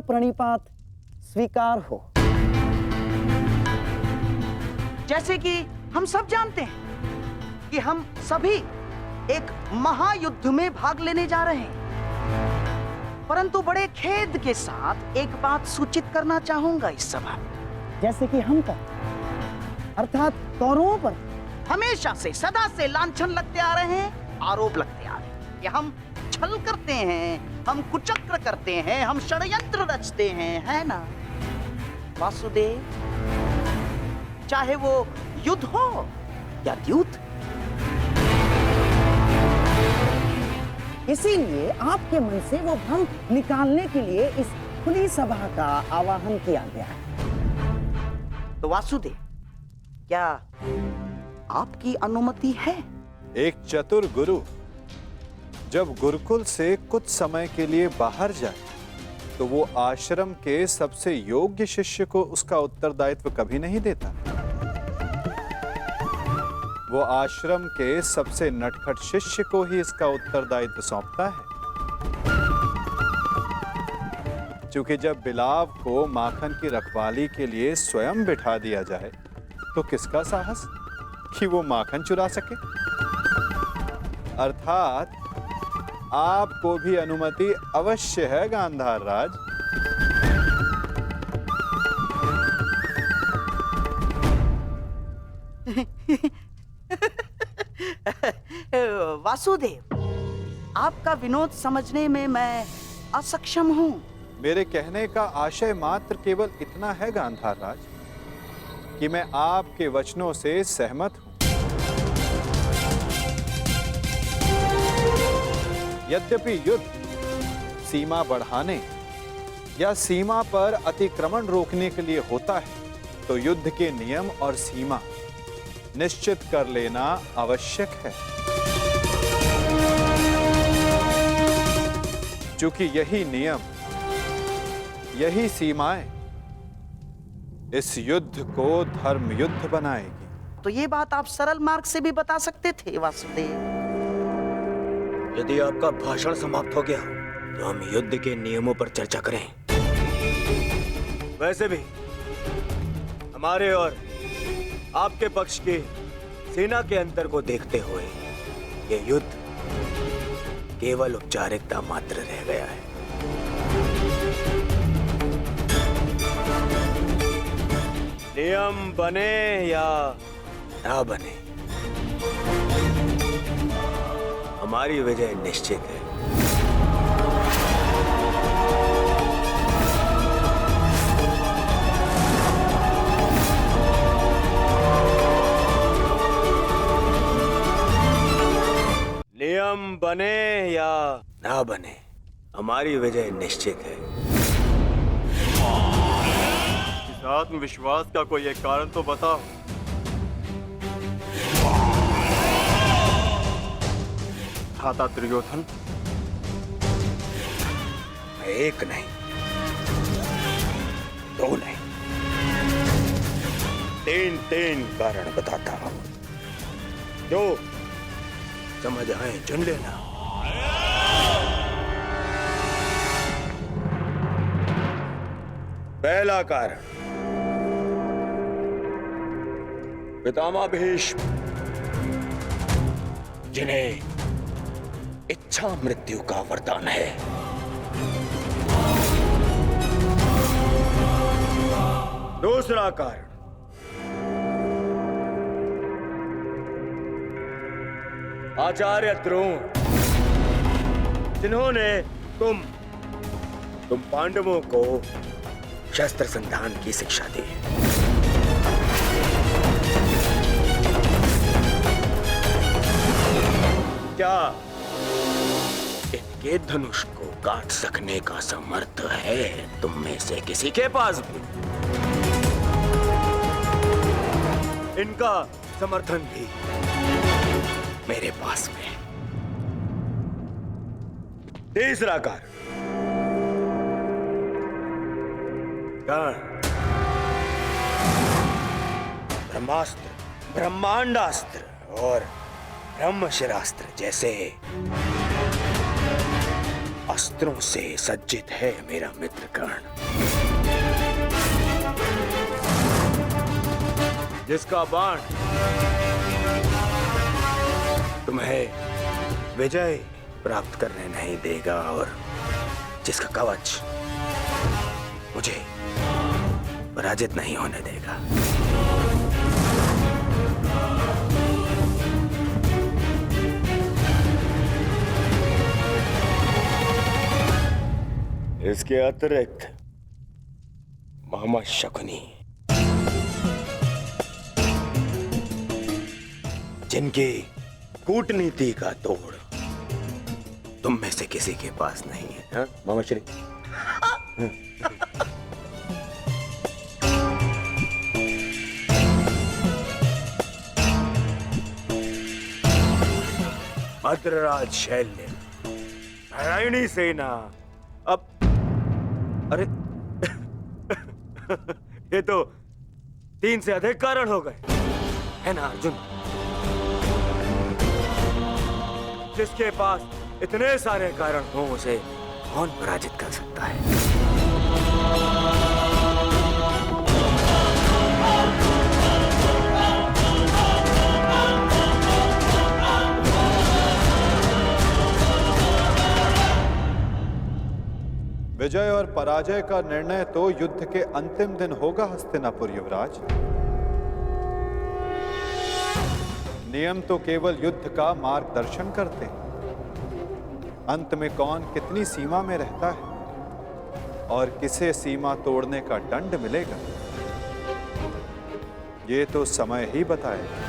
प्रणिपात स्वीकार हो। जैसे कि हम सब जानते हैं कि हम सभी एक महायुद्ध में भाग लेने जा रहे हैं, परंतु बड़े खेद के साथ एक बात सूचित करना चाहूंगा इस सभा में। जैसे कि हम कर, अर्थात कौरवों पर हमेशा से सदा से लांछन लगते आ रहे हैं, आरोप लगते आ रहे हैं कि हम छल करते हैं, हम कुचक्र करते हैं, हम षड्यंत्र रचते हैं, है ना वासुदेव? चाहे वो युद्ध हो या युद्ध। इसीलिए आपके मन से वो भ्रम निकालने के लिए इस खुली सभा का आवाहन किया गया है। तो वासुदेव, क्या आपकी अनुमति है? एक चतुर गुरु जब गुरुकुल से कुछ समय के लिए बाहर जाए तो वो आश्रम के सबसे योग्य शिष्य को उसका उत्तरदायित्व कभी नहीं देता। वो आश्रम के सबसे नटखट शिष्य को ही इसका उत्तरदायित्व सौंपता है। क्योंकि जब बिलाव को माखन की रखवाली के लिए स्वयं बिठा दिया जाए तो किसका साहस कि वो माखन चुरा सके। अर्थात आपको भी अनुमति अवश्य है गांधार राज। वासुदेव, आपका विनोद समझने में मैं असक्षम हूं। मेरे कहने का आशय मात्र केवल इतना है गांधार राज कि मैं आपके वचनों से सहमत हूं। यद्यपि युद्ध सीमा बढ़ाने या सीमा पर अतिक्रमण रोकने के लिए होता है, तो युद्ध के नियम और सीमा निश्चित कर लेना आवश्यक है। क्योंकि यही नियम, यही सीमाएं इस युद्ध को धर्म युद्ध बनाएगी। तो ये बात आप सरल मार्ग से भी बता सकते थे वासुदेव। यदि आपका भाषण समाप्त हो गया तो हम युद्ध के नियमों पर चर्चा करें। वैसे भी हमारे और आपके पक्ष की सेना के अंतर को देखते हुए ये युद्ध केवल औपचारिकता मात्र रह गया है। नियम बने या ना बने, हमारी विजय निश्चित है। नियम बने या ना बने, हमारी विजय निश्चित है। इस आत्मविश्वास का कोई एक कारण तो बताओ। खाता दुर्योधन, मैं एक नहीं, दो नहीं, तीन कारण बताता हूं, जो समझ आए चुन लेना। पहला कारण, पितामह भीष्म जिन्हें इच्छा मृत्यु का वरदान है। दूसरा कारण, आचार्य द्रोण जिन्होंने तुम पांडवों को शस्त्र संधान की शिक्षा दी। क्या इनके धनुष को काट सकने का समर्थ है तुम में से किसी के पास भी? इनका समर्थन भी मेरे पास में। तीसरा कारण, ब्रह्मास्त्र, ब्रह्मांडास्त्र और ब्रह्मशिरास्त्र जैसे अस्त्रों से सज्जित है मेरा मित्र कर्ण, जिसका बाण तुम्हें विजय प्राप्त करने नहीं देगा और जिसका कवच मुझे पराजित नहीं होने देगा। इसके अतिरिक्त मामा शकुनी, जिनकी कूटनीति का तोड़ तुम में से किसी के पास नहीं है, हाँ? मामा श्री भद्रराज शैल्य, नारायणी सेना, अब अरे ये तो 3 से अधिक कारण हो गए, है ना अर्जुन? जिसके पास इतने सारे कारण हो उसे कौन पराजित कर सकता है? विजय और पराजय का निर्णय तो युद्ध के अंतिम दिन होगा हस्तिनापुर युवराज। नियम तो केवल युद्ध का मार्गदर्शन करते हैं। अंत में कौन कितनी सीमा में रहता है और किसे सीमा तोड़ने का दंड मिलेगा, ये तो समय ही बताएगा।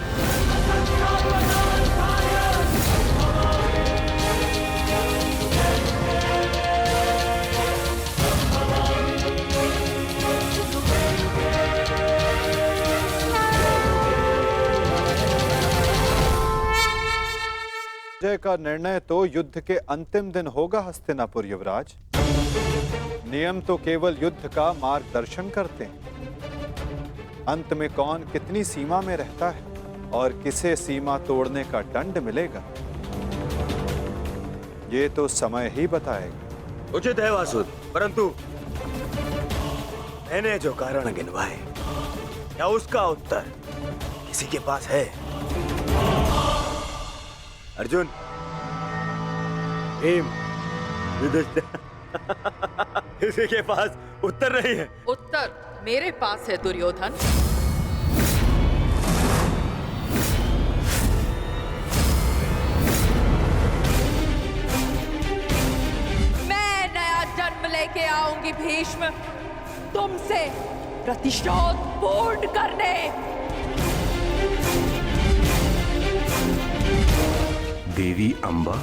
विजय का निर्णय तो युद्ध के अंतिम दिन होगा हस्तिनापुर युवराज। नियम तो केवल युद्ध का मार्गदर्शन करते हैं। अंत में कौन कितनी सीमा में रहता है और किसे सीमा तोड़ने का दंड मिलेगा, ये तो समय ही बताएगा। उचित है वासुद, परंतु मैंने जो कारण गिनवाए, क्या उसका उत्तर किसी के पास है? अर्जुन, भीम, युधिष्ठिर, किसी के पास उत्तर नहीं है। उत्तर मेरे पास है दुर्योधन। मैं नया जन्म लेके आऊंगी भीष्म, तुमसे प्रतिशोध पूर्ण करने। देवी अंबा,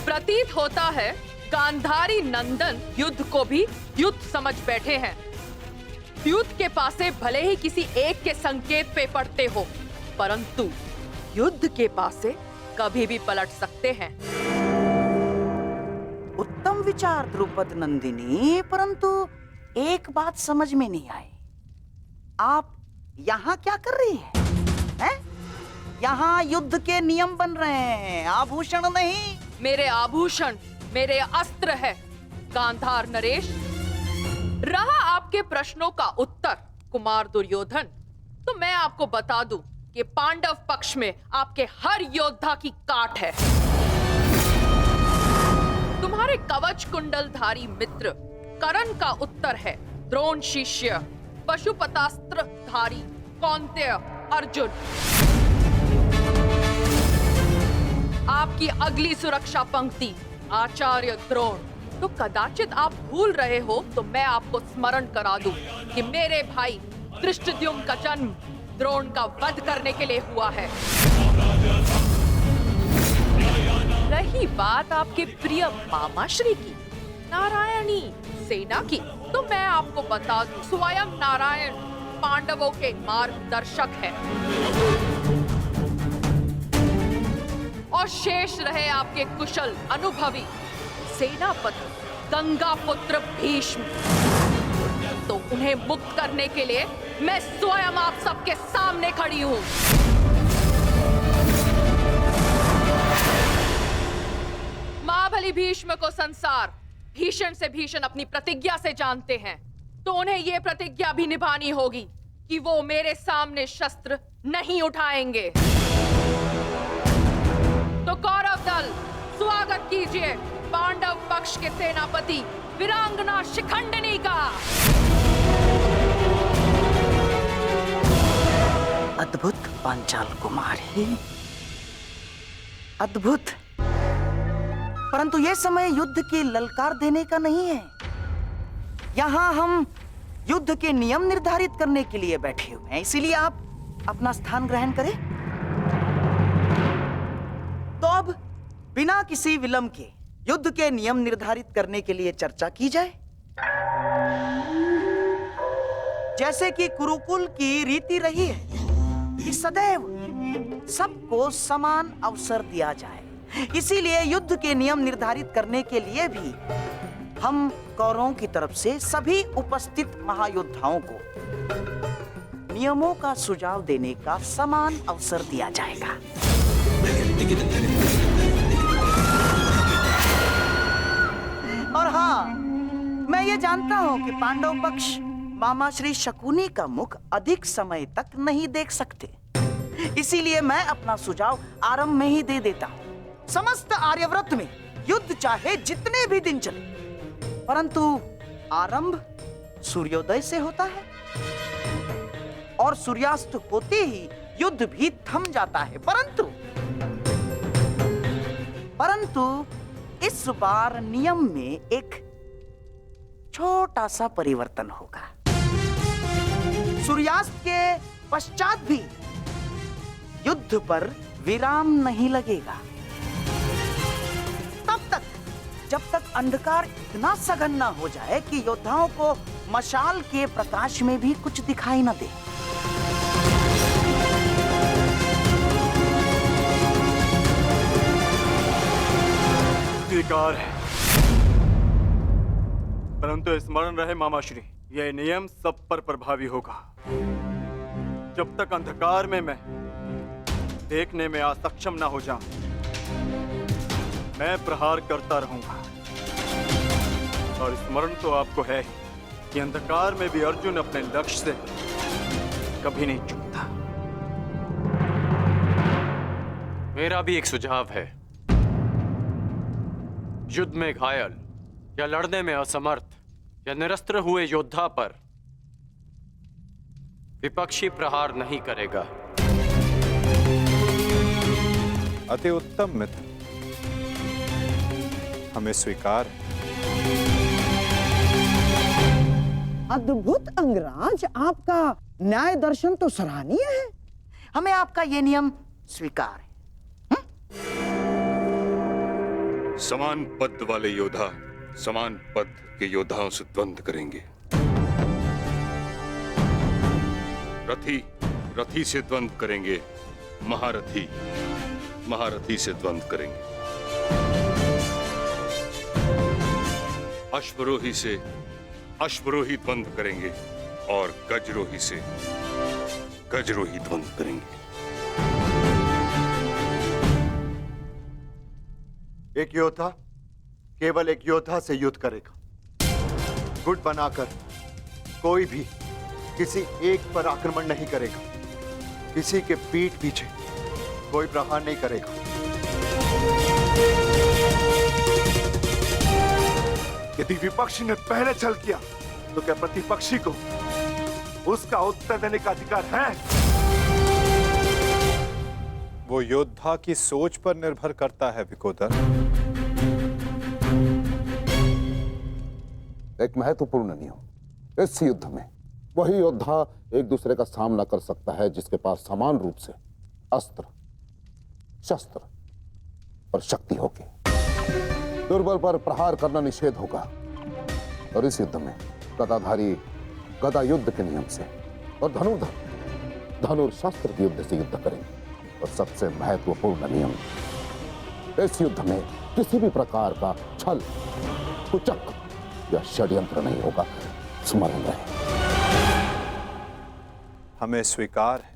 प्रतीत होता है गांधारी नंदन युद्ध को भी युद्ध समझ बैठे हैं। युद्ध के पासे भले ही किसी एक के संकेत पे पड़ते हो, परंतु युद्ध के पासे कभी भी पलट सकते हैं। उत्तम विचार द्रुपद नंदिनी, परंतु एक बात समझ में नहीं आई। आप यहाँ क्या कर रही हैं? यहाँ युद्ध के नियम बन रहे हैं, आभूषण नहीं। मेरे आभूषण मेरे अस्त्र है गांधार नरेश। रहा आपके प्रश्नों का उत्तर कुमार दुर्योधन, तो मैं आपको बता दूं कि पांडव पक्ष में आपके हर योद्धा की काट है। तुम्हारे कवच कुंडलधारी मित्र कर्ण का उत्तर है द्रोण शिष्य पशुपतास्त्रधारी कौन्तेय अर्जुन। आपकी अगली सुरक्षा पंक्ति आचार्य द्रोण। तो कदाचित आप भूल रहे हो तो मैं आपको स्मरण करा दूं कि मेरे भाई धृष्टद्युम्न का जन्म द्रोण का वध करने के लिए हुआ है। रही बात आपके प्रिय मामाश्री की, नारायणी सेना की, तो मैं आपको बता दूं स्वयं नारायण पांडवों के मार्गदर्शक है। और शेष रहे आपके कुशल अनुभवी सेनापति गंगा पुत्र भीष्म। तो उन्हें मुक्त करने के लिए मैं स्वयं आप सबके सामने खड़ी हूं। भली भीष्म को संसार भीषण से भीषण अपनी प्रतिज्ञा से जानते हैं, तो उन्हें यह प्रतिज्ञा भी निभानी होगी कि वो मेरे सामने शस्त्र नहीं उठाएंगे। तो कौरव दल, स्वागत कीजिए पांडव पक्ष के सेनापति वीरांगना शिखंडिनी का। अद्भुत पांचाल कुमारी, अद्भुत। परंतु यह समय युद्ध की ललकार देने का नहीं है। यहां हम युद्ध के नियम निर्धारित करने के लिए बैठे हुए हैं, इसीलिए आप अपना स्थान ग्रहण करें। तो अब बिना किसी विलंब के युद्ध के नियम निर्धारित करने के लिए चर्चा की जाए। जैसे कि कुरुकुल की रीति रही है कि सदैव सबको समान अवसर दिया जाए, इसीलिए युद्ध के नियम निर्धारित करने के लिए भी हम कौरवों की तरफ से सभी उपस्थित महायोद्धाओं को नियमों का सुझाव देने का समान अवसर दिया जाएगा। और हाँ, मैं ये जानता हूं कि पांडव पक्ष मामा श्री शकुनी का मुख अधिक समय तक नहीं देख सकते, इसीलिए मैं अपना सुझाव आरंभ में ही दे देता हूं। समस्त आर्यव्रत में युद्ध चाहे जितने भी दिन चले, परंतु आरंभ सूर्योदय से होता है और सूर्यास्त होते ही युद्ध भी थम जाता है। परंतु इस बार नियम में एक छोटा सा परिवर्तन होगा। सूर्यास्त के पश्चात भी युद्ध पर विराम नहीं लगेगा, तब तक जब तक अंधकार इतना सघन न हो जाए कि योद्धाओं को मशाल के प्रकाश में भी कुछ दिखाई न दे। स्वीकार है, परंतु स्मरण रहे मामाश्री, यह नियम सब पर प्रभावी होगा। जब तक अंधकार में मैं देखने में असक्षम न हो जाऊं, मैं प्रहार करता रहूंगा। और स्मरण तो आपको है कि अंधकार में भी अर्जुन अपने लक्ष्य से कभी नहीं चूकता। मेरा भी एक सुझाव है। युद्ध में घायल या लड़ने में असमर्थ या निरस्त्र हुए योद्धा पर विपक्षी प्रहार नहीं करेगा। अति उत्तम मित्र, हमें स्वीकार है। अद्भुत अंगराज, आपका न्याय दर्शन तो सराहनीय है। हमें आपका ये नियम स्वीकार है। समान पद वाले योद्धा समान पद के योद्धाओं से द्वंद्व करेंगे। रथी रथी से द्वंद्व करेंगे, महारथी महारथी से द्वंद्व करेंगे, अश्वरोही से अश्वरोही द्वंद्व करेंगे और गजरोही से गजरोही द्वंद्व करेंगे। एक योद्धा केवल एक योद्धा से युद्ध करेगा। गुट बनाकर कोई भी किसी एक पर आक्रमण नहीं करेगा, किसी के पीठ पीछे कोई प्रहार नहीं करेगा। यदि विपक्षी ने पहले छल किया तो क्या प्रतिपक्षी को उसका उत्तर देने का अधिकार है? वो योद्धा की सोच पर निर्भर करता है विकोदर। एक महत्वपूर्ण नियम, इस युद्ध में वही योद्धा एक दूसरे का सामना कर सकता है जिसके पास समान रूप से अस्त्र, शस्त्र और शक्ति होगी। दुर्बल पर प्रहार करना निषेध होगा। और इस युद्ध में गदाधारी गदा युद्ध के नियम से और धनुर्धर धनुर्शस्त्र के युद्ध से युद्ध करेंगे। और सबसे महत्वपूर्ण नियम, इस युद्ध में किसी भी प्रकार का छल, कुचक या षड्यंत्र नहीं होगा। स्मरण रहे। हमें स्वीकार है।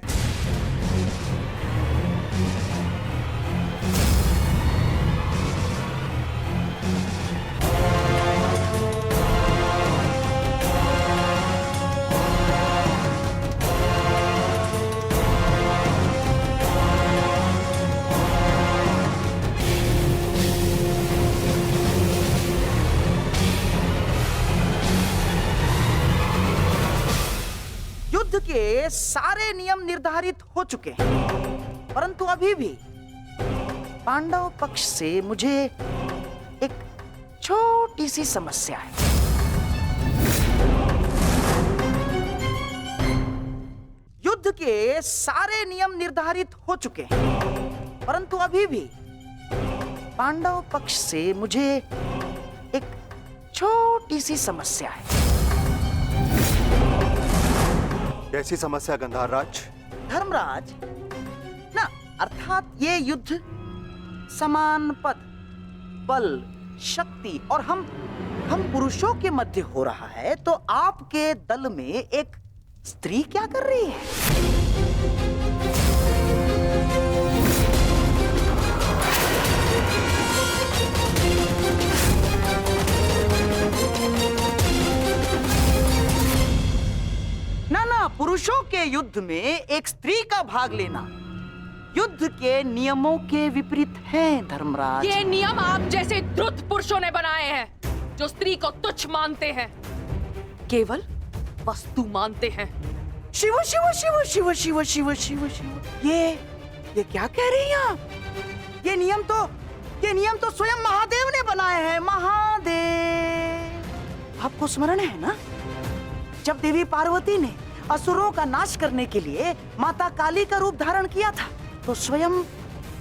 युद्ध के सारे नियम निर्धारित हो चुके हैं, परंतु अभी भी पांडव पक्ष से मुझे एक छोटी सी समस्या है। युद्ध के सारे नियम निर्धारित हो चुके हैं, परंतु अभी भी पांडव पक्ष से मुझे एक छोटी सी समस्या है। कैसी समस्या गंधार राज? धर्मराज ना, अर्थात ये युद्ध समान पद, बल, शक्ति और हम पुरुषों के मध्य हो रहा है, तो आपके दल में एक स्त्री क्या कर रही है? ना, पुरुषों के युद्ध में एक स्त्री का भाग लेना युद्ध के नियमों के विपरीत है धर्मराज। ये नियम आप जैसे द्रुत पुरुषों ने बनाए हैं, जो स्त्री को तुच्छ मानते हैं, केवल वस्तु मानते हैं। शिव शिव शिव शिव शिव शिव शिव शिव, ये क्या कह रही हैं आप? ये नियम तो स्वयं महादेव ने बनाए हैं। महादेव, आपको स्मरण है ना, जब देवी पार्वती ने असुरों का नाश करने के लिए माता काली का रूप धारण किया था, तो स्वयं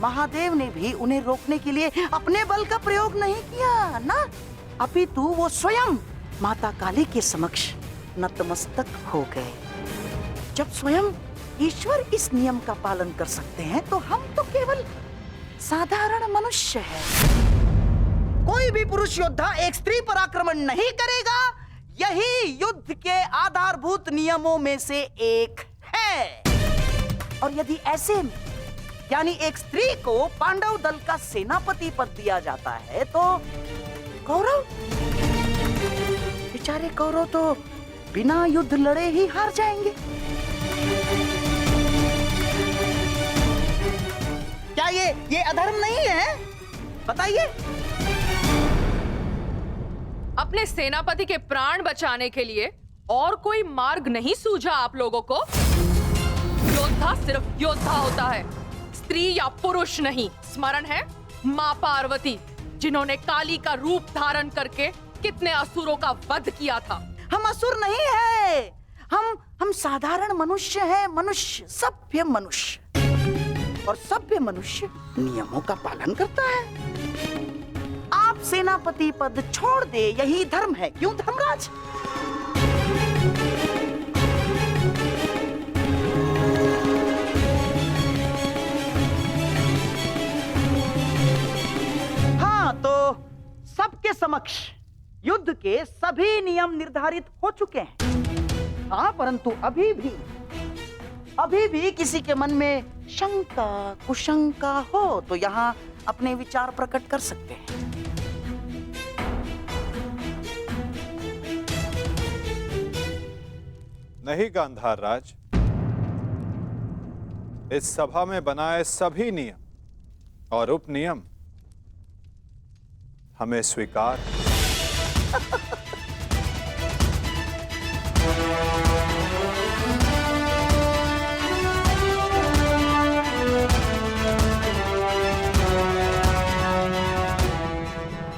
महादेव ने भी उन्हें रोकने के लिए अपने बल का प्रयोग नहीं किया ना, अपितु वो स्वयं माता काली के समक्ष नतमस्तक हो गए। जब स्वयं ईश्वर इस नियम का पालन कर सकते हैं, तो हम तो केवल साधारण मनुष्य हैं। कोई भी पुरुष योद्धा एक स्त्री पर आक्रमण नहीं करेगा, यही युद्ध के आधारभूत नियमों में से एक है। और यदि ऐसे में यानी एक स्त्री को पांडव दल का सेनापति पद दिया जाता है, तो कौरव, बेचारे कौरव तो बिना युद्ध लड़े ही हार जाएंगे। क्या ये अधर्म नहीं है? बताइए। अपने सेनापति के प्राण बचाने के लिए और कोई मार्ग नहीं सूझा आप लोगों को? योद्धा सिर्फ योद्धा होता है, स्त्री या पुरुष नहीं। स्मरण है मां पार्वती, जिन्होंने काली का रूप धारण करके कितने असुरों का वध किया था। हम असुर नहीं है, हम साधारण मनुष्य हैं, मनुष्य, सभ्य मनुष्य। और सभ्य मनुष्य नियमों का पालन करता है। आप सेनापति पद छोड़ दे, यही धर्म है, क्यों धर्मराज? हाँ, तो सबके समक्ष युद्ध के सभी नियम निर्धारित हो चुके हैं। हाँ, परंतु अभी भी किसी के मन में शंका कुशंका हो तो यहाँ अपने विचार प्रकट कर सकते हैं। नहीं गांधार राज, इस सभा में बनाए सभी नियम और उपनियम हमें स्वीकार।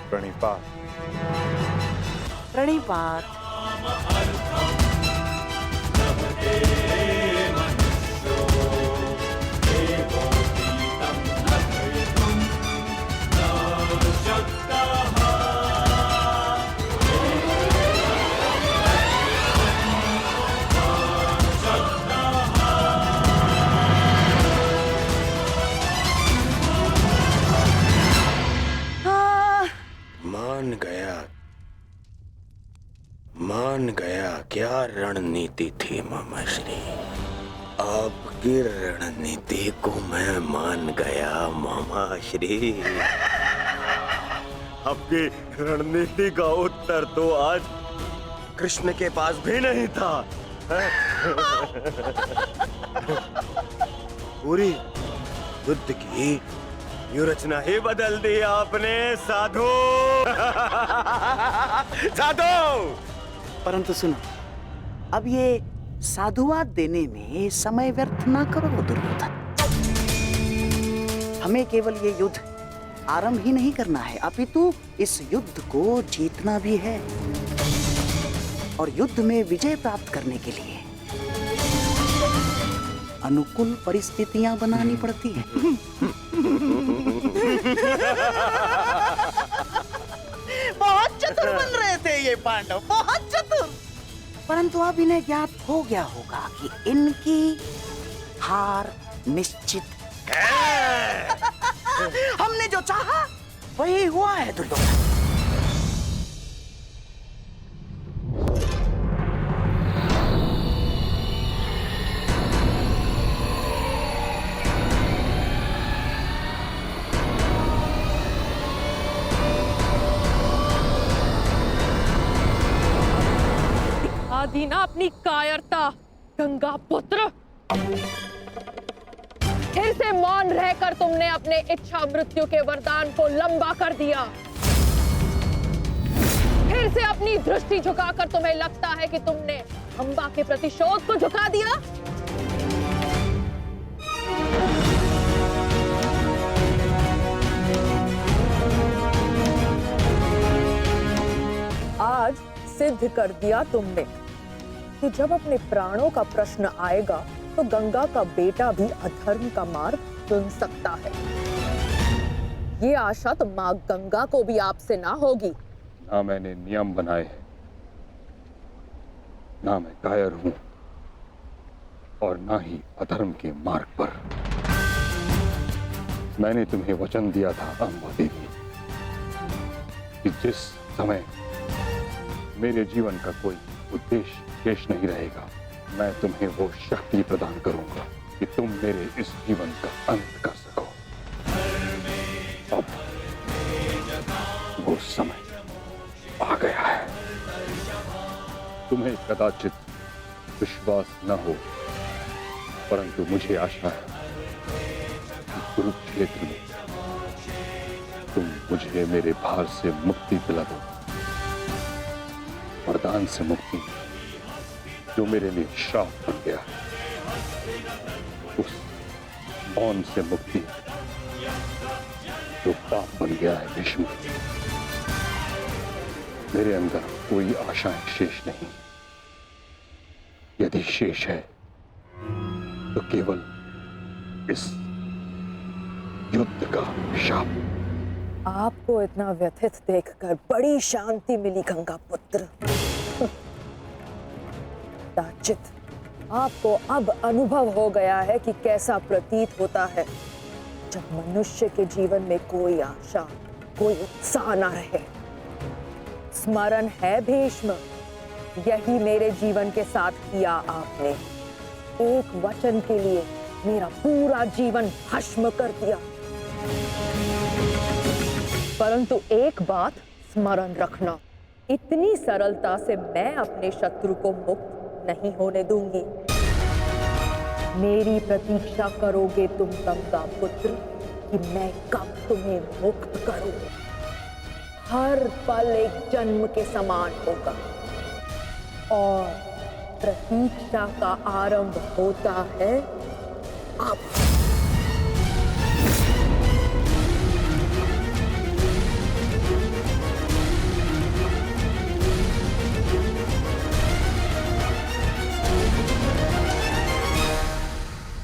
प्रणिपात। प्रणिपात। मान गया क्या रणनीति थी मामाश्री। आपकी रणनीति को मैं मान गया मामाश्री। आपकी रणनीति का उत्तर तो आज कृष्ण के पास भी नहीं था। पूरी युद्ध की रचना ही बदल दी आपने साधु। साधु। परंतु सुनो, अब ये साधुवाद देने में समय व्यर्थ ना करो दुर्योधन। हमें केवल ये युद्ध आरंभ ही नहीं करना है, अपितु इस युद्ध को जीतना भी है। और युद्ध में विजय प्राप्त करने के लिए अनुकूल परिस्थितियां बनानी पड़ती हैं। बहुत चतुर बन रहे थे ये पांडव, बहुत चतुर। परंतु अब इन्हें ज्ञात हो गया होगा कि इनकी हार निश्चित है। हमने जो चाहा वही हुआ है दुर्योधन। दी ना अपनी कायरता गंगा पुत्र। फिर से मौन रहकर तुमने अपने इच्छा मृत्यु के वरदान को लंबा कर दिया। फिर से अपनी दृष्टि झुकाकर तुम्हें लगता है कि तुमने अंबा के प्रतिशोध को झुका दिया। आज सिद्ध कर दिया तुमने कि जब अपने प्राणों का प्रश्न आएगा तो गंगा का बेटा भी अधर्म का मार्ग चुन सकता है। ये आशा तो माँ गंगा को भी आपसे ना होगी। ना मैंने नियम बनाए हैं, ना मैं कायर हूं, और ना ही अधर्म के मार्ग पर। मैंने तुम्हें वचन दिया था अंबा देवी कि जिस समय मेरे जीवन का कोई उद्देश्य शेष नहीं रहेगा, मैं तुम्हें वो शक्ति प्रदान करूंगा कि तुम मेरे इस जीवन का अंत कर सको। अब वो समय आ गया है। तुम्हें कदाचित विश्वास न हो, परंतु मुझे आशा है कि कुरुक्षेत्र में तुम मुझे मेरे भार से मुक्ति दिला दो। वरदान से मुक्ति जो मेरे लिए श्राप बन गया, उस मौन से मुक्ति जो पाप बन गया है भीष्म। मेरे अंदर कोई आशाएं शेष नहीं। यदि शेष है तो केवल इस युद्ध का शाप। आपको इतना व्यथित देखकर बड़ी शांति मिली गंगा पुत्र। दाचित, आपको अब अनुभव हो गया है कि कैसा प्रतीत होता है जब मनुष्य के जीवन में कोई आशा, कोई उत्साह न रहे। स्मरण है भीष्म, यही मेरे जीवन के साथ किया आपने। एक वचन के लिए मेरा पूरा जीवन भस्म कर दिया। परंतु एक बात स्मरण रखना, इतनी सरलता से मैं अपने शत्रु को मुक्त नहीं होने दूंगी। मेरी प्रतीक्षा करोगे तुम गंगा पुत्र कि मैं कब तुम्हें मुक्त करूं। हर पल एक जन्म के समान होगा और प्रतीक्षा का आरंभ होता है अब।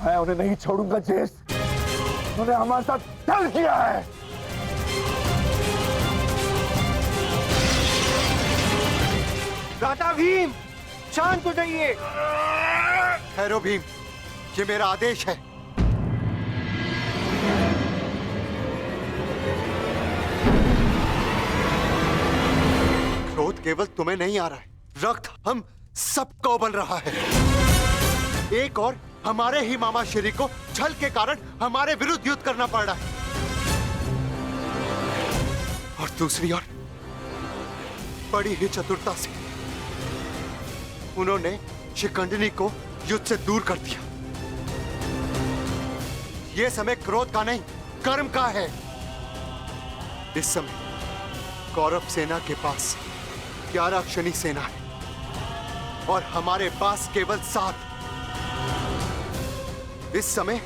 मैं उन्हें नहीं छोड़ूंगा जेस। उन्होंने हमारे साथ छल किया है। दादा भीम, शांत हो जाइए। ठहरो भीम, ये मेरा आदेश है। क्रोध केवल तुम्हें नहीं आ रहा है, रक्त हम सबको उबल रहा है। एक और हमारे ही मामा श्री को छल के कारण हमारे विरुद्ध युद्ध करना पड़ रहा है, और दूसरी ओर बड़ी ही चतुरता से उन्होंने शिखंडिनी को युद्ध से दूर कर दिया। यह समय क्रोध का नहीं, कर्म का है। इस समय कौरव सेना के पास 11 क्षणी सेना है, और हमारे पास केवल 7। इस समय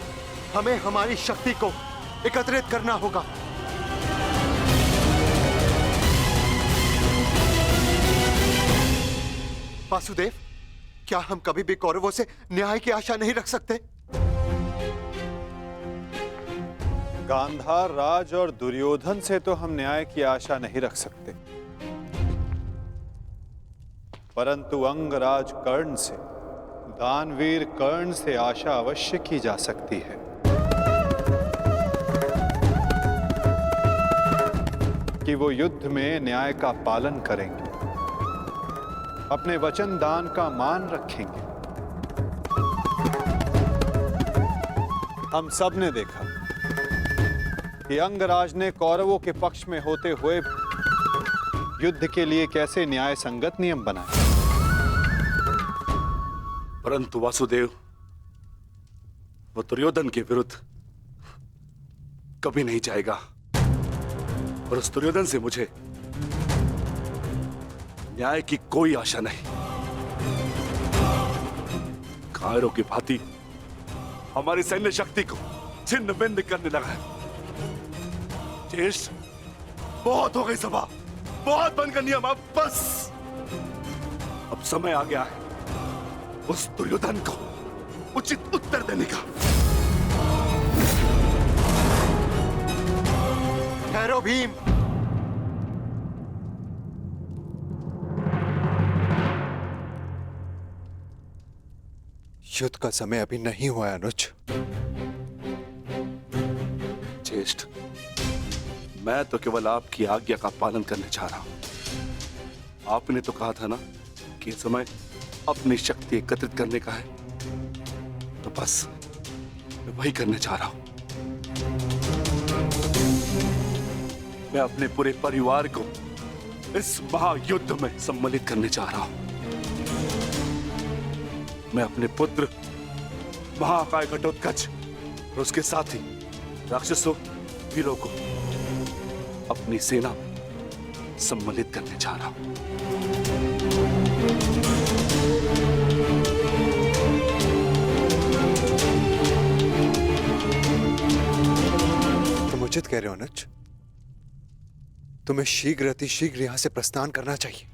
हमें हमारी शक्ति को एकत्रित करना होगा। वासुदेव, क्या हम कभी भी कौरवों से न्याय की आशा नहीं रख सकते? गांधार राज और दुर्योधन से तो हम न्याय की आशा नहीं रख सकते, परंतु अंगराज कर्ण से, दानवीर कर्ण से आशा अवश्य की जा सकती है कि वो युद्ध में न्याय का पालन करेंगे, अपने वचन दान का मान रखेंगे। हम सब ने देखा कि अंगराज ने कौरवों के पक्ष में होते हुए युद्ध के लिए कैसे न्याय संगत नियम बनाए। परंतु वासुदेव, वो दुर्योधन के विरुद्ध कभी नहीं जाएगा, और उस दुर्योधन से मुझे न्याय की कोई आशा नहीं। कायरों की भांति हमारी सैन्य शक्ति को छिन्न भिन्न करने लगा है। ज्येष्ठ, बहुत हो गई सभा, बहुत बनकर नियम, अब बस। अब समय आ गया है उस दुर्योधन को उचित उत्तर देने का। ठहरो भीम। युद्ध का समय अभी नहीं हुआ है अनुज। ज्येष्ठ, मैं तो केवल आपकी आज्ञा का पालन करने जा रहा हूं। आपने तो कहा था ना कि इस समय अपनी शक्ति एकत्रित करने का है, तो बस मैं वही करने जा रहा हूं। मैं अपने पूरे परिवार को इस महायुद्ध में सम्मिलित करने जा रहा हूं। मैं अपने पुत्र महाकाय घटोत्कच और उसके साथी राक्षसों, वीरों को अपनी सेना में सम्मिलित करने जा रहा हूं। तुम उचित कह रहे हो अनुज। तुम्हें शीघ्र अतिशीघ्र यहां से प्रस्थान करना चाहिए।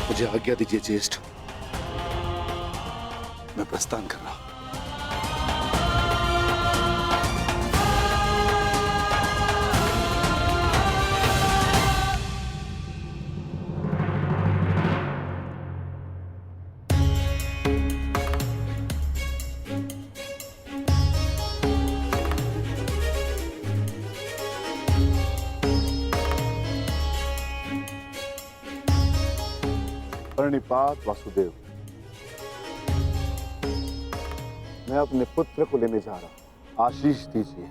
मुझे आज्ञा दीजिए ज्येष्ठ, मैं प्रस्थान कर रहा हूं। प्रणिपात वासुदेव। मैं अपने पुत्र को लेने जा रहा हूं, आशीष दीजिए।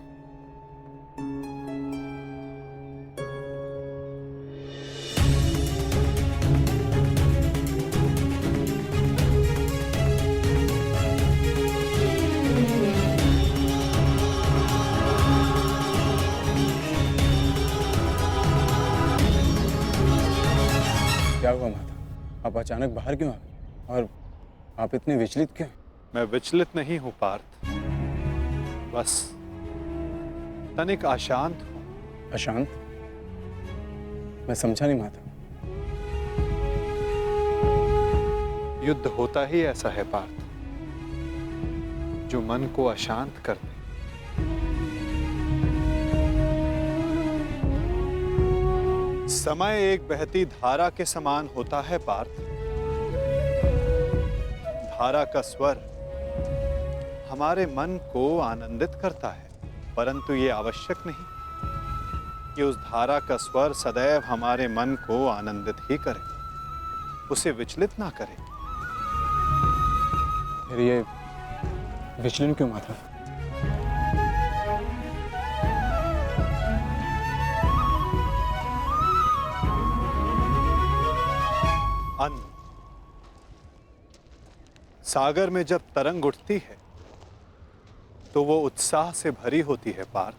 क्या हुआ माता? आप अचानक बाहर क्यों आ गए? और आप इतने विचलित क्यों? मैं विचलित नहीं हूं पार्थ, बस तनिक अशांत हूं। अशांत? मैं समझा नहीं माता। युद्ध होता ही ऐसा है पार्थ, जो मन को अशांत कर दे। समय एक बहती धारा के समान होता है पार्थ। धारा का स्वर हमारे मन को आनंदित करता है, परंतु ये आवश्यक नहीं कि उस धारा का स्वर सदैव हमारे मन को आनंदित ही करे, उसे विचलित ना करे। फिर ये विचलन क्यों माता? अन्न। सागर में जब तरंग उठती है तो वो उत्साह से भरी होती है पार्थ,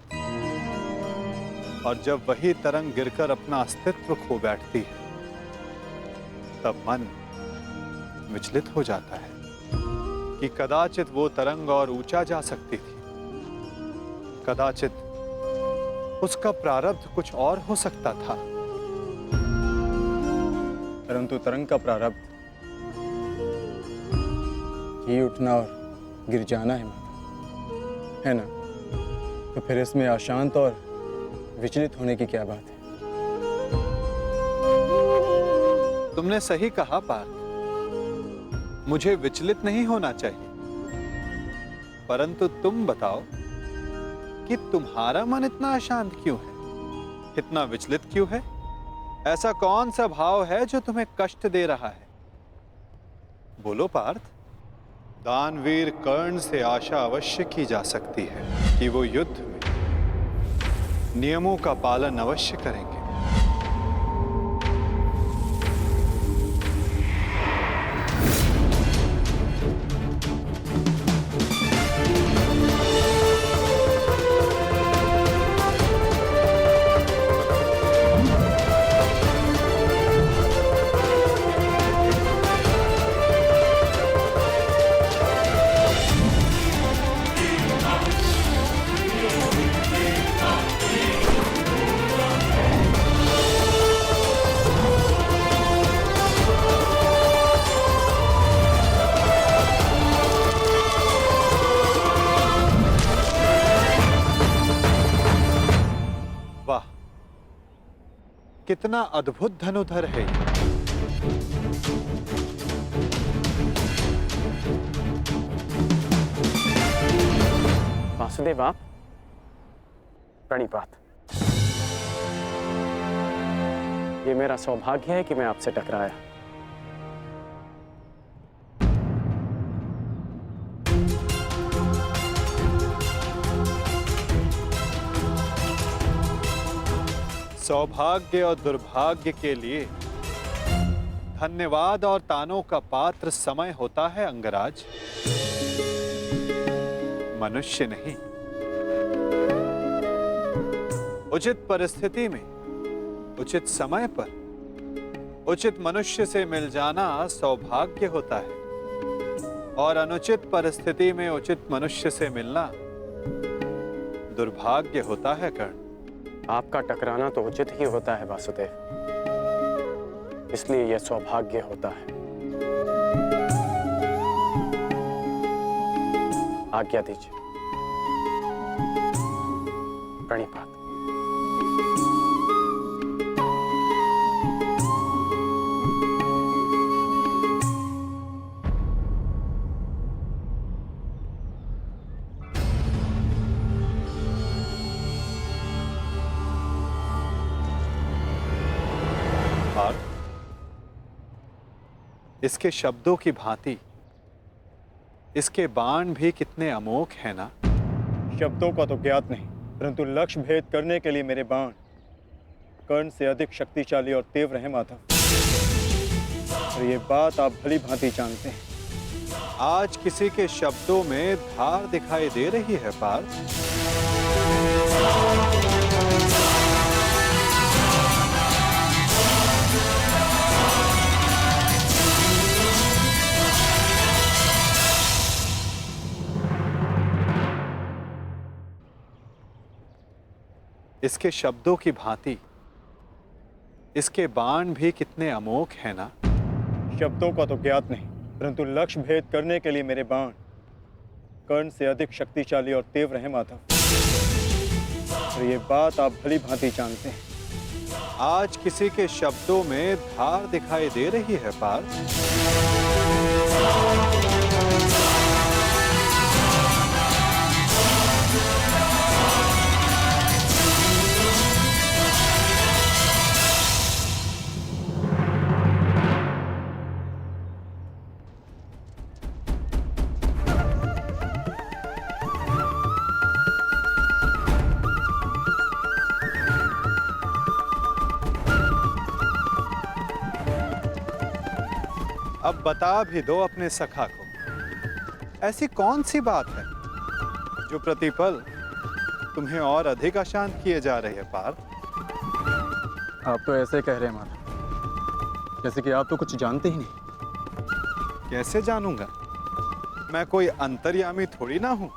और जब वही तरंग गिरकर अपना अस्तित्व खो बैठती है तब मन विचलित हो जाता है कि कदाचित वो तरंग और ऊंचा जा सकती थी, कदाचित उसका प्रारब्ध कुछ और हो सकता था। परंतु तरंग का प्रारब्ध ही उठना और गिर जाना है माता, है ना? तो फिर इसमें अशांत और विचलित होने की क्या बात है? तुमने सही कहा पार्थ, मुझे विचलित नहीं होना चाहिए, परंतु तुम बताओ कि तुम्हारा मन इतना अशांत क्यों है, इतना विचलित क्यों है? ऐसा कौन सा भाव है जो तुम्हें कष्ट दे रहा है? बोलो पार्थ। दानवीर कर्ण से आशा अवश्य की जा सकती है कि वो युद्ध में नियमों का पालन अवश्य करेंगे। कितना अद्भुत धनुधर है ये। वासुदेव आप प्रणिपात। ये मेरा सौभाग्य है कि मैं आपसे टकराया। सौभाग्य और दुर्भाग्य के लिए धन्यवाद और तानों का पात्र समय होता है अंगराज, मनुष्य नहीं। उचित परिस्थिति में उचित समय पर उचित मनुष्य से मिल जाना सौभाग्य होता है, और अनुचित परिस्थिति में उचित मनुष्य से मिलना दुर्भाग्य होता है कर्ण। आपका टकराना तो उचित ही होता है वासुदेव, इसलिए यह सौभाग्य होता है। आज्ञा दीजिए। प्रणिपात। इसके शब्दों की भांति इसके बाण भी कितने अमोघ हैं ना। शब्दों का तो ज्ञात नहीं, परंतु लक्ष्य भेद करने के लिए मेरे बाण कर्ण से अधिक शक्तिशाली और तीव्र हैं माता, और ये बात आप भली भांति जानते हैं। आज किसी के शब्दों में धार दिखाई दे रही है पार्थ। इसके शब्दों की भांति इसके बाण भी कितने अमोघ हैं ना। शब्दों का तो ज्ञात नहीं, परंतु लक्ष्य भेद करने के लिए मेरे बाण कर्ण से अधिक शक्तिशाली और तीव्र हैं माता, और ये बात आप भली भांति जानते हैं। आज किसी के शब्दों में धार दिखाई दे रही है पार्थ। अब बता भी दो अपने सखा को, ऐसी कौन सी बात है जो प्रतिपल तुम्हें और अधिक अशांत किए जा रही है पार्थ? आप तो ऐसे कह रहे हैं माता, जैसे कि आप तो कुछ जानते ही नहीं। कैसे जानूंगा? मैं कोई अंतर्यामी थोड़ी ना हूं।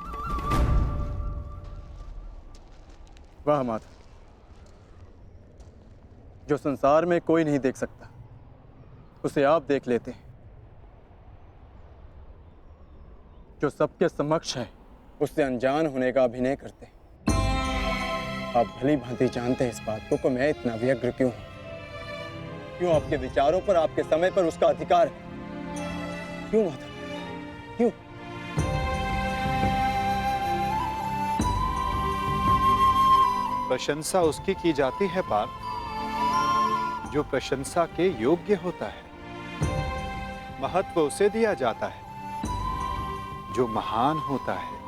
वाह माता, जो संसार में कोई नहीं देख सकता उसे आप देख लेते हैं, जो सबके समक्ष है उससे अनजान होने का अभिनय करते हैं। आप भली भांति जानते हैं इस बात को कि मैं इतना व्यग्र क्यों हूं, क्यों आपके विचारों पर, आपके समय पर उसका अधिकार है। क्यों माता, क्यों? प्रशंसा उसकी की जाती है पार्थ जो प्रशंसा के योग्य होता है। महत्व उसे दिया जाता है जो महान होता है,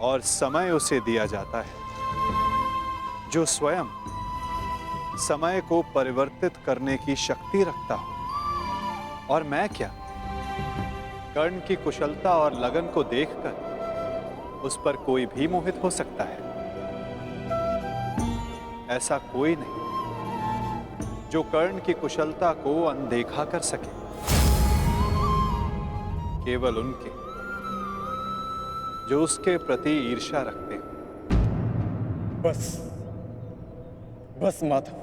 और समय उसे दिया जाता है जो स्वयं समय को परिवर्तित करने की शक्ति रखता हो। और मैं क्या, कर्ण की कुशलता और लगन को देखकर उस पर कोई भी मोहित हो सकता है। ऐसा कोई नहीं जो कर्ण की कुशलता को अनदेखा कर सके, केवल उनके जो उसके प्रति ईर्ष्या रखते हैं। बस बस माधव,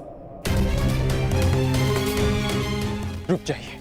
रुक जाइए।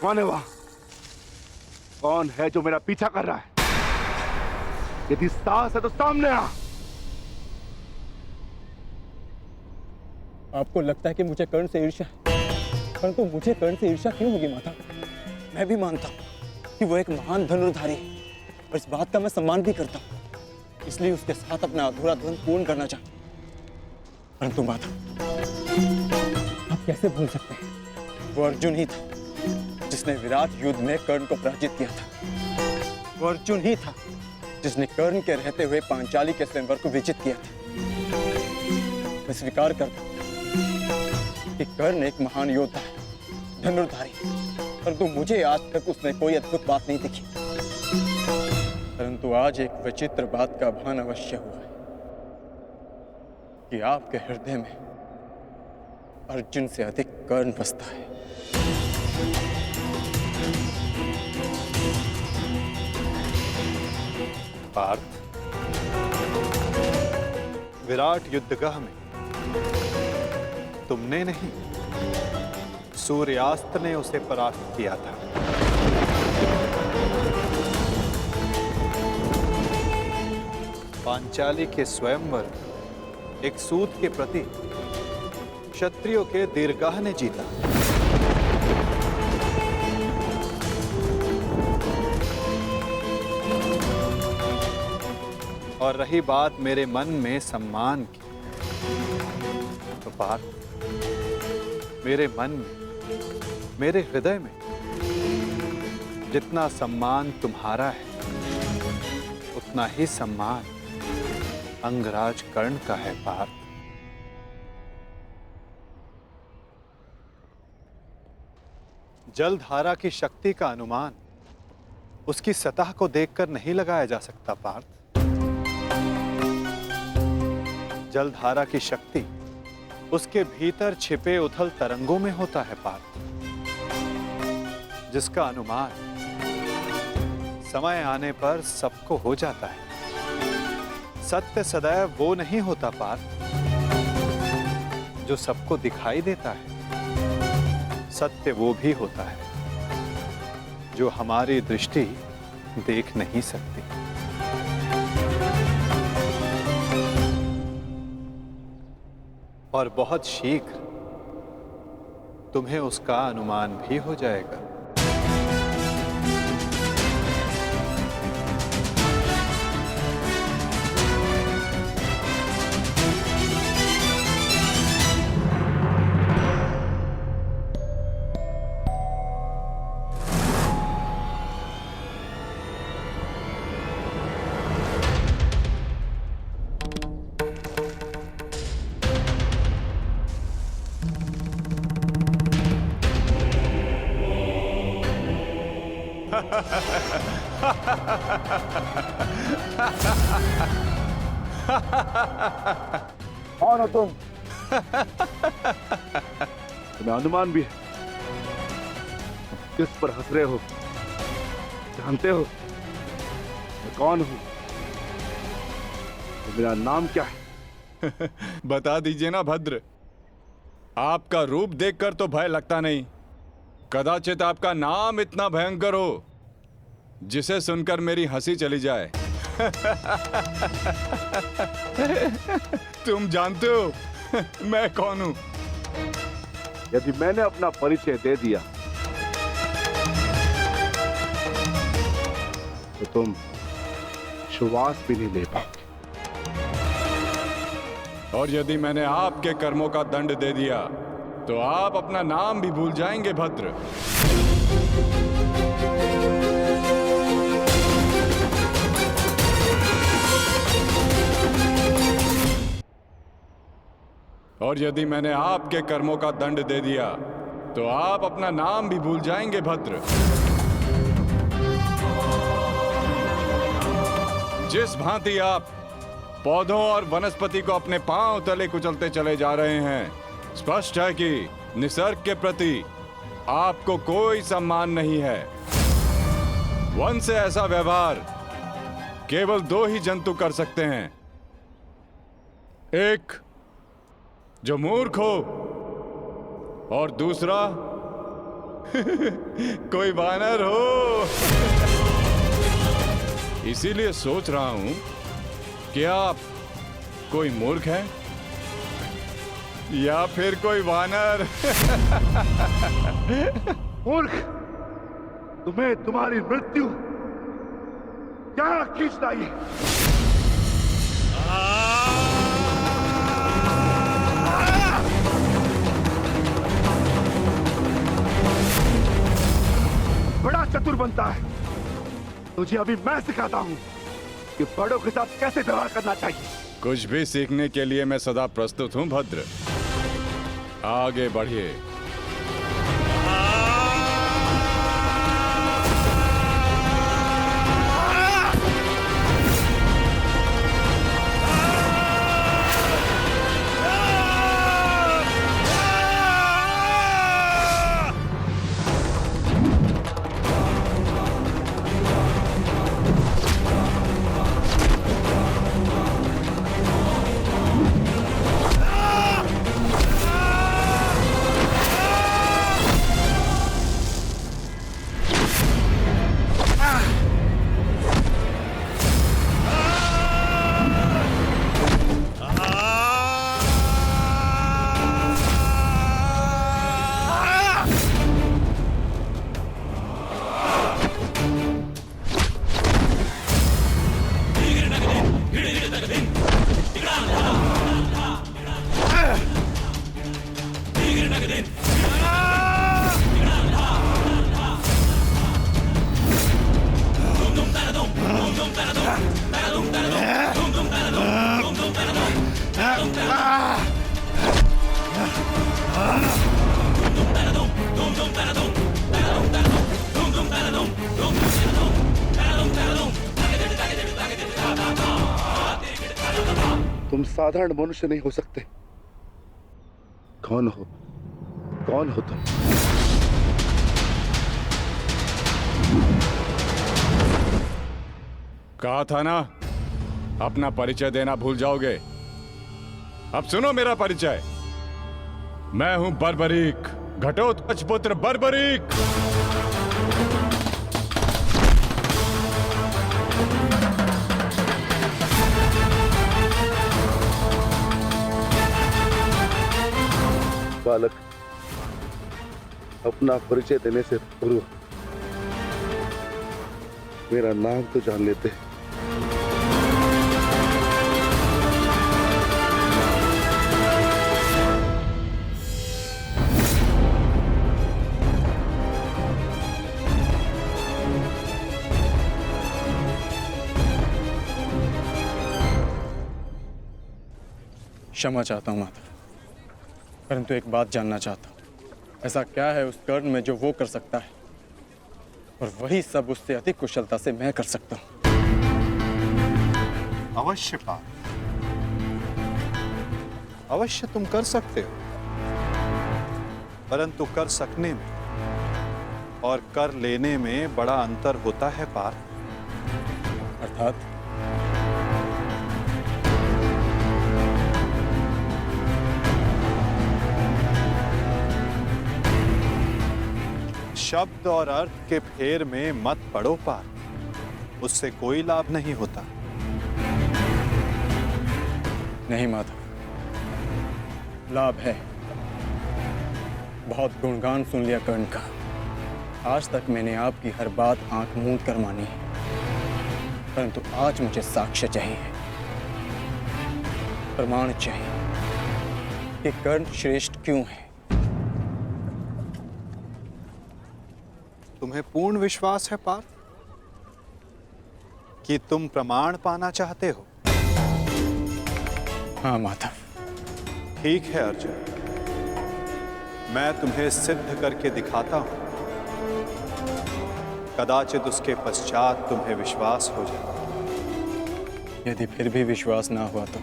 कौन है वहां? कौन है जो मेरा पीछा कर रहा है? यदि साहस है तो सामने आ। आपको लगता है कि मुझे कर्ण से ईर्ष्या है, परंतु मुझे कर्ण से ईर्ष्या क्यों होगी माता? मैं भी मानता हूं कि वो एक महान धनुर्धारी है और इस बात का मैं सम्मान भी करता हूं, इसलिए उसके साथ अपना अधूरा द्वंद पूर्ण करना चाहता हूं। परंतु माता, आप कैसे भूल सकते हैं, वो अर्जुन ही था जिसने विराट युद्ध में कर्ण को पराजित किया था। वो अर्जुन ही था जिसने कर्ण के रहते हुए पांचाली के स्वयंवर को विजित किया था। मैं स्वीकार करता हूं कि कर्ण एक महान योद्धा है, धनुर्धारी, परंतु मुझे आज तक उसमें कोई अद्भुत बात नहीं दिखी। परंतु आज एक विचित्र बात का भान अवश्य हुआ है कि आपके हृदय में अर्जुन से अधिक कर्ण बसता है। पार्थ, विराट युद्धगह में तुमने नहीं, सूर्यास्त ने उसे परास्त किया था। पांचाली के स्वयंवर एक सूत के प्रति क्षत्रियों के दीर्घाह ने जीता। और रही बात मेरे मन में सम्मान की, तो पार्थ, मेरे मन में, मेरे हृदय में जितना सम्मान तुम्हारा है, उतना ही सम्मान अंगराज कर्ण का है पार्थ। जलधारा की शक्ति का अनुमान उसकी सतह को देखकर नहीं लगाया जा सकता पार्थ। जलधारा की शक्ति उसके भीतर छिपे उथल तरंगों में होता है पार्थ, जिसका अनुमान समय आने पर सबको हो जाता है। सत्य सदैव वो नहीं होता पार्थ जो सबको दिखाई देता है, सत्य वो भी होता है जो हमारी दृष्टि देख नहीं सकती। और बहुत शीघ्र तुम्हें उसका अनुमान भी हो जाएगा। कौन हो तुम? तुम्हें अनुमान भी है? किस पर हंस रहे हो? जानते हो मैं कौन हूं? तो मेरा नाम क्या है? बता दीजिए ना भद्र। आपका रूप देखकर तो भय लगता नहीं, कदाचित आपका नाम इतना भयंकर हो जिसे सुनकर मेरी हंसी चली जाए। तुम जानते हो मैं कौन हूं? यदि मैंने अपना परिचय दे दिया तो तुम श्वास भी नहीं ले पाओगे। और यदि मैंने आपके कर्मों का दंड दे दिया तो आप अपना नाम भी भूल जाएंगे भद्र। और यदि मैंने आपके कर्मों का दंड दे दिया तो आप अपना नाम भी भूल जाएंगे भद्र। जिस भांति आप पौधों और वनस्पति को अपने पांव तले कुचलते चले जा रहे हैं, स्पष्ट है कि निसर्ग के प्रति आपको कोई सम्मान नहीं है। वन से ऐसा व्यवहार केवल दो ही जंतु कर सकते हैं, एक जो मूर्ख हो और दूसरा कोई वानर हो। इसीलिए सोच रहा हूं कि आप कोई मूर्ख हैं या फिर कोई वानर। मूर्ख, तुम्हें तुम्हारी मृत्यु क्या खींचना ये? बड़ा चतुर बनता है, तुझे अभी मैं सिखाता हूं कि बड़ों के साथ कैसे व्यवहार करना चाहिए। कुछ भी सीखने के लिए मैं सदा प्रस्तुत हूं भद्र, आगे बढ़िए। तुम साधारण मनुष्य नहीं हो सकते। कौन हो? कौन हो तुम? कहा था ना, अपना परिचय देना भूल जाओगे। अब सुनो मेरा परिचय। मैं हूं बर्बरीक, घटोत्कच पुत्र बर्बरीक। बालक, अपना परिचय देने से पूर्व मेरा नाम तो जान लेते। क्षमा चाहता हूँ माता, परंतु एक बात जानना चाहता हूँ, ऐसा क्या है उस कर्ण में जो वो कर सकता है और वही सब उससे अधिक कुशलता से मैं कर सकता हूँ? अवश्य पार्थ, अवश्य तुम कर सकते हो, परंतु कर सकने में और कर लेने में बड़ा अंतर होता है पार्थ। अर्थात? शब्द और अर्थ के फेर में मत पड़ो पार्थ, उससे कोई लाभ नहीं होता। नहीं माता, लाभ है। बहुत गुणगान सुन लिया कर्ण का। आज तक मैंने आपकी हर बात आंख मूंद कर मानी है, परंतु आज मुझे साक्ष्य चाहिए, प्रमाण चाहिए कि कर्ण श्रेष्ठ क्यों है। तुम्हें पूर्ण विश्वास है पार्थ कि तुम प्रमाण पाना चाहते हो? हाँ माता। ठीक है अर्जुन, मैं तुम्हें सिद्ध करके दिखाता हूं, कदाचित उसके पश्चात तुम्हें विश्वास हो जाए। यदि फिर भी विश्वास ना हुआ तो?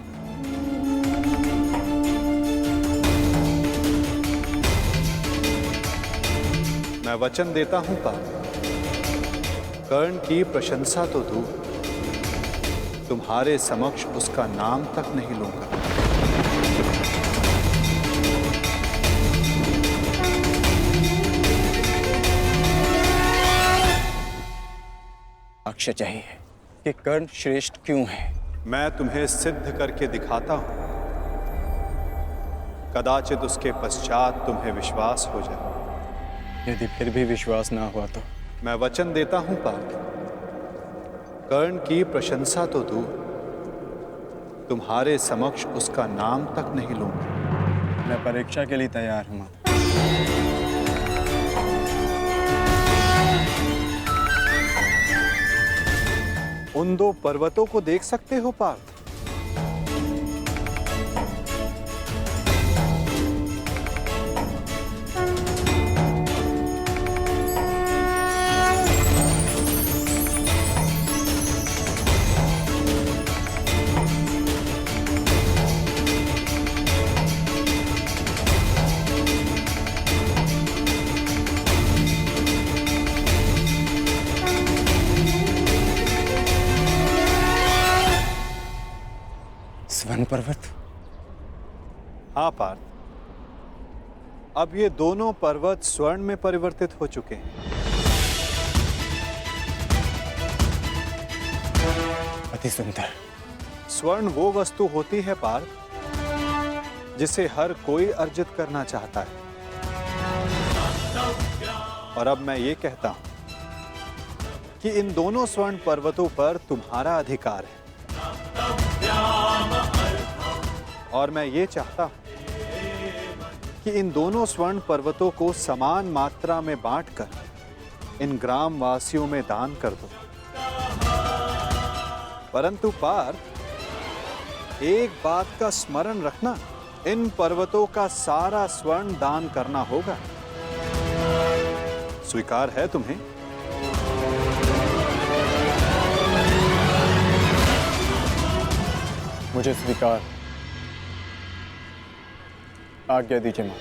मैं वचन देता हूं पार्थ, कर्ण की प्रशंसा तो दूर, तुम्हारे समक्ष उसका नाम तक नहीं लूंगा। साक्ष्य चाहिए कि कर्ण श्रेष्ठ क्यों है। मैं तुम्हें सिद्ध करके दिखाता हूं, कदाचित उसके पश्चात तुम्हें विश्वास हो जाए। यदि फिर भी विश्वास ना हुआ तो? मैं वचन देता हूं पार्थ, कर्ण की प्रशंसा तो दूर, तुम्हारे समक्ष उसका नाम तक नहीं लूंगा। मैं परीक्षा के लिए तैयार हूं माता। उन दो पर्वतों को देख सकते हो पार्थ? स्वर्ण पर्वत? हाँ पार्थ, अब ये दोनों पर्वत स्वर्ण में परिवर्तित हो चुके हैं। अति सुंदर। स्वर्ण वो वस्तु होती है पार्थ जिसे हर कोई अर्जित करना चाहता है, और अब मैं ये कहता हूं कि इन दोनों स्वर्ण पर्वतों पर तुम्हारा अधिकार है, और मैं ये चाहता हूं कि इन दोनों स्वर्ण पर्वतों को समान मात्रा में बांटकर इन ग्राम वासियों में दान कर दो। परंतु पार्थ, एक बात का स्मरण रखना, इन पर्वतों का सारा स्वर्ण दान करना होगा। स्वीकार है तुम्हें? मुझे स्वीकार। आज्ञा दीजिए मां।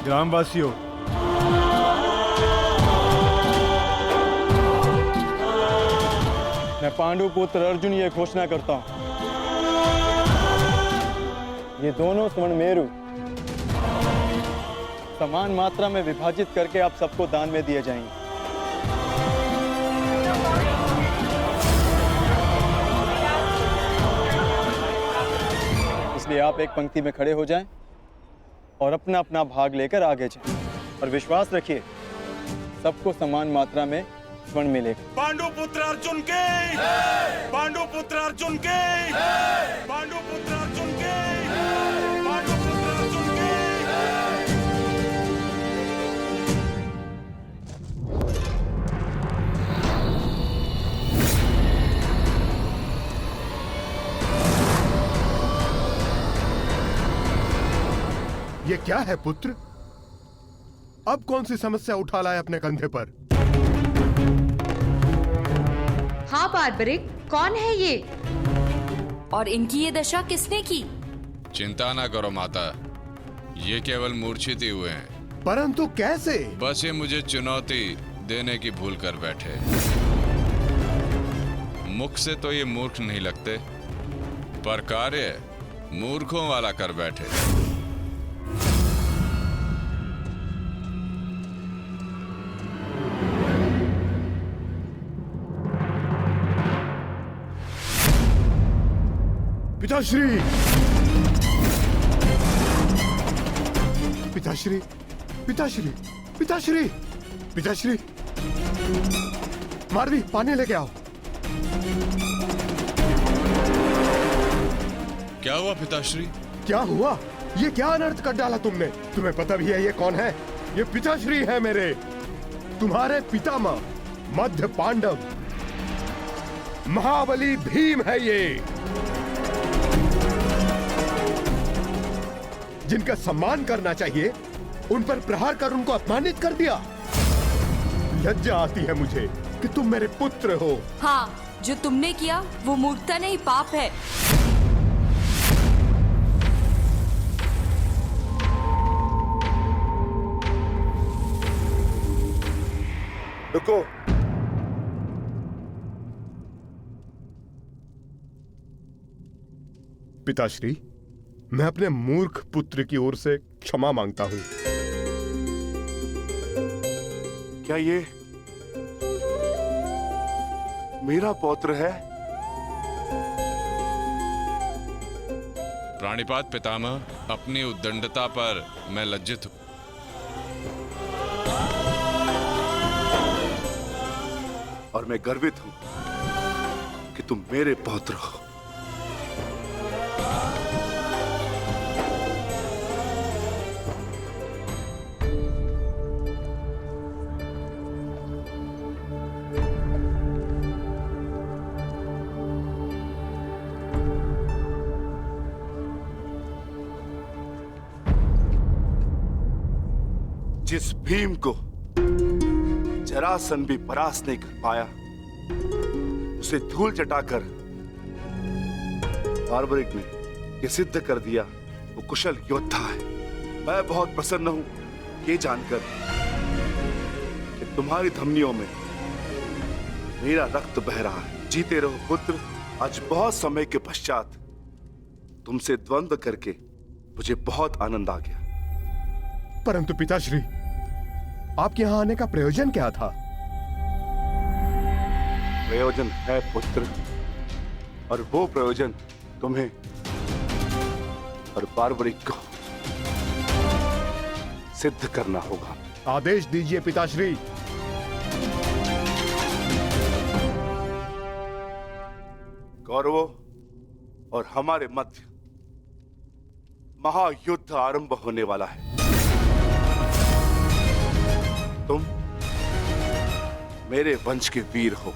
ग्रामवासियों, मैं पांडु पुत्र अर्जुन ये घोषणा करता हूं ये दोनों स्वर्ण मेरु समान मात्रा में विभाजित करके आप सबको दान में दिए जाएंगे। इसलिए आप एक पंक्ति में खड़े हो जाएं और अपना अपना भाग लेकर आगे जाएं और विश्वास रखिए सबको समान मात्रा में स्वर्ण मिलेगा। पांडुपुत्र अर्जुन के, पांडुपुत्र अर्जुन के, पांडुपुत्र अर्जुन के, पांडुपुत्र अर्जुन के। ये क्या है पुत्र? अब कौन सी समस्या उठा लाए अपने कंधे पर? हाँ बार्बरिक, कौन है ये? और इनकी ये दशा किसने की? चिंता ना करो माता, ये केवल मूर्छित ही हुए हैं। परंतु कैसे? बस ये मुझे चुनौती देने की भूल कर बैठे। मुख से तो ये मूर्ख नहीं लगते, पर कार्य मूर्खों वाला कर बैठे। पिताश्री, पिताश्री, पिताश्री, पिताश्री, पिताश्री, मारवी पानी लेके आओ। क्या हुआ पिताश्री? क्या हुआ? ये क्या अनर्थ कर डाला तुमने? तुम्हें पता भी है ये कौन है? ये पिताश्री है मेरे, तुम्हारे पितामह मध्य पांडव महाबली भीम है ये, जिनका सम्मान करना चाहिए उन पर प्रहार कर उनको अपमानित कर दिया। लज्जा आती है मुझे कि तुम मेरे पुत्र हो। हाँ, जो तुमने किया वो मूर्खता नहीं पाप है। रुको, पिताश्री, मैं अपने मूर्ख पुत्र की ओर से क्षमा मांगता हूं। क्या ये मेरा पौत्र है? प्राणिपात पितामह, अपनी उद्दंडता पर मैं लज्जित हूं। और मैं गर्वित हूं कि तुम मेरे पौत्र हो। जिस भीम को जरासंध भी परास्त नहीं कर पाया, उसे धूल चटाकर बार्बरिक ने यह सिद्ध कर दिया वो कुशल योद्धा है। मैं बहुत प्रसन्न हूं ये जानकर कि तुम्हारी धमनियों में मेरा रक्त बह रहा है। जीते रहो पुत्र। आज बहुत समय के पश्चात तुमसे द्वंद्व करके मुझे बहुत आनंद आ गया। परंतु पिताश्री, आपके यहां आने का प्रयोजन क्या था? प्रयोजन है पुत्र, और वो प्रयोजन तुम्हें और बार्बरिक को सिद्ध करना होगा। आदेश दीजिए पिताश्री। कौरवों और हमारे मध्य महायुद्ध आरंभ होने वाला है। तुम मेरे वंश के वीर हो।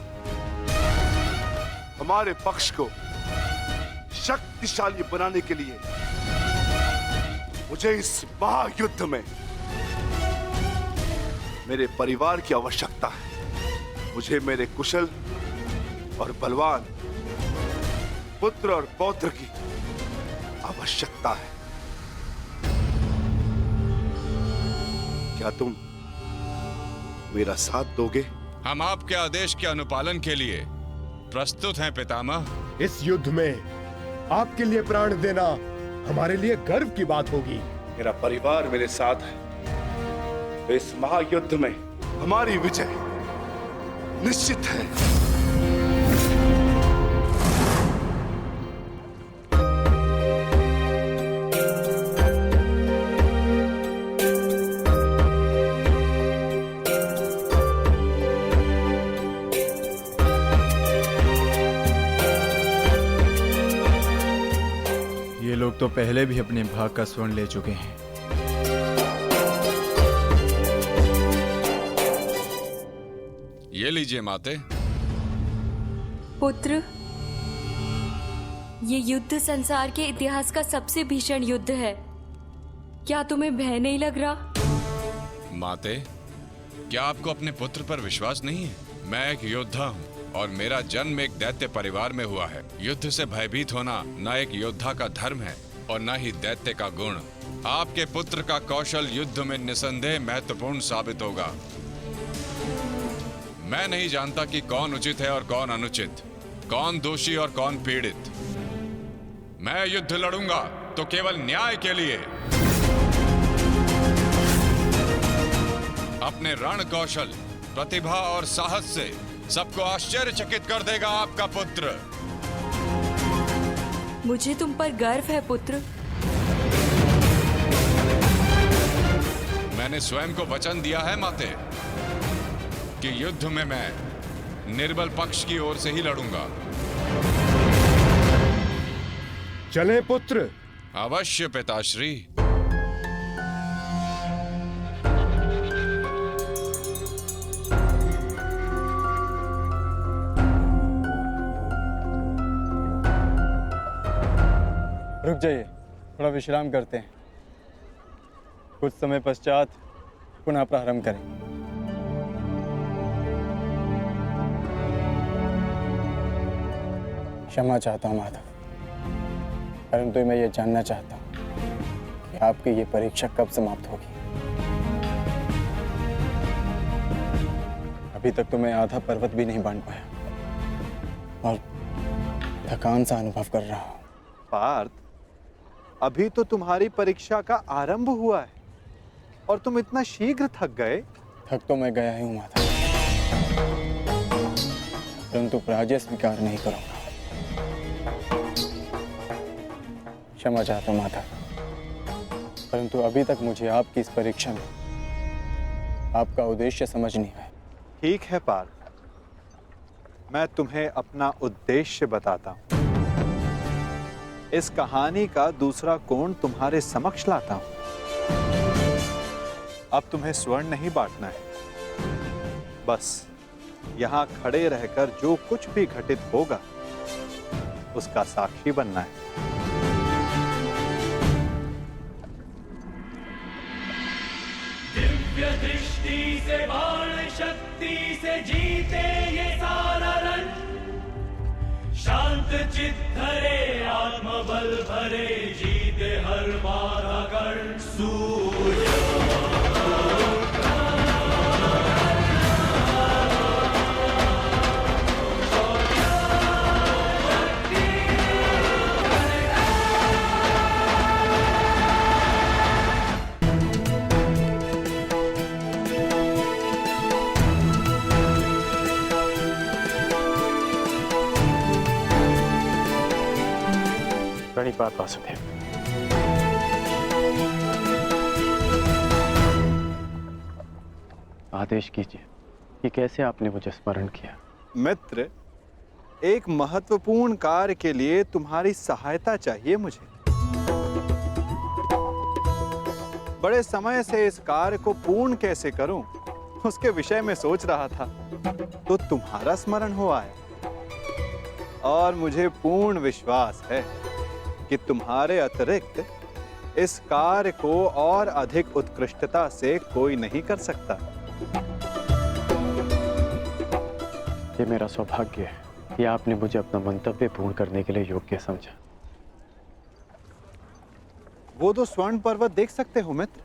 हमारे पक्ष को शक्तिशाली बनाने के लिए मुझे इस महायुद्ध में मेरे परिवार की आवश्यकता है। मुझे मेरे कुशल और बलवान पुत्र और पौत्र की आवश्यकता है। क्या तुम मेरा साथ दोगे? हम आपके आदेश के अनुपालन के लिए प्रस्तुत हैं पितामह। इस युद्ध में आपके लिए प्राण देना हमारे लिए गर्व की बात होगी। मेरा परिवार मेरे साथ है, तो इस महायुद्ध में हमारी विजय निश्चित है। ये लोग तो पहले भी अपने भाग का स्वर्ण ले चुके हैं। ये लीजिए माते। पुत्र, ये युद्ध संसार के इतिहास का सबसे भीषण युद्ध है। क्या तुम्हें भय नहीं लग रहा? माते, क्या आपको अपने पुत्र पर विश्वास नहीं है? मैं एक योद्धा हूँ और मेरा जन्म एक दैत्य परिवार में हुआ है। युद्ध से भयभीत होना न एक योद्धा का धर्म है और न ही दैत्य का गुण। आपके पुत्र का कौशल युद्ध में निसंदेह महत्वपूर्ण साबित होगा। मैं नहीं जानता कि कौन उचित है और कौन अनुचित, कौन दोषी और कौन पीड़ित। मैं युद्ध लड़ूंगा तो केवल न्याय के लिए। अपने रण कौशल, प्रतिभा और साहस से सबको आश्चर्यचकित कर देगा आपका पुत्र। मुझे तुम पर गर्व है पुत्र। मैंने स्वयं को वचन दिया है माते कि युद्ध में मैं निर्बल पक्ष की ओर से ही लड़ूंगा। चलें पुत्र। अवश्य पिताश्री। रुक जाइए, थोड़ा विश्राम करते हैं। कुछ समय पश्चात पुनः प्रारंभ करें। क्षमा चाहता हूँ माधव, परंतु मैं ये जानना चाहता हूँ कि आपकी ये परीक्षा कब समाप्त होगी। अभी तक तो मैं आधा पर्वत भी नहीं बांध पाया और थकान सा अनुभव कर रहा हूँ। पार्थ, अभी तो तुम्हारी परीक्षा का आरंभ हुआ है और तुम इतना शीघ्र थक गए। थक तो मैं गया ही हूँ माधव, परंतु पराजय स्वीकार नहीं करूंगा। क्षमा चाहता हूँ माधव, परंतु अभी तक मुझे आपकी इस परीक्षा में आपका उद्देश्य समझ नहीं आया। ठीक है पार्थ, मैं तुम्हें अपना उद्देश्य बताता हूँ। इस कहानी का दूसरा कोण तुम्हारे समक्ष लाता हूं। अब तुम्हें स्वर्ण नहीं बांटना है, बस यहां खड़े रहकर जो कुछ भी घटित होगा उसका साक्षी बनना है। दिव्य दृष्टि से, बाण शक्ति से जीते ये सारा रण। शांत चित्त धरे, आत्मबल भरे, जीते हर बाधा गण। सूर्य प्रणिपात वासुदेव। आदेश कीजिए कि कैसे आपने मुझे स्मरण किया। मित्र, एक महत्वपूर्ण कार्य के लिए तुम्हारी सहायता चाहिए मुझे। बड़े समय से इस कार्य को पूर्ण कैसे करूं, उसके विषय में सोच रहा था, तो तुम्हारा स्मरण हो आया। और मुझे पूर्ण विश्वास है कि तुम्हारे अतिरिक्त इस कार्य को और अधिक उत्कृष्टता से कोई नहीं कर सकता। ये मेरा सौभाग्य है कि आपने मुझे अपना मंतव्य पूर्ण करने के लिए योग्य समझा। वो दो स्वर्ण पर्वत देख सकते हो मित्र।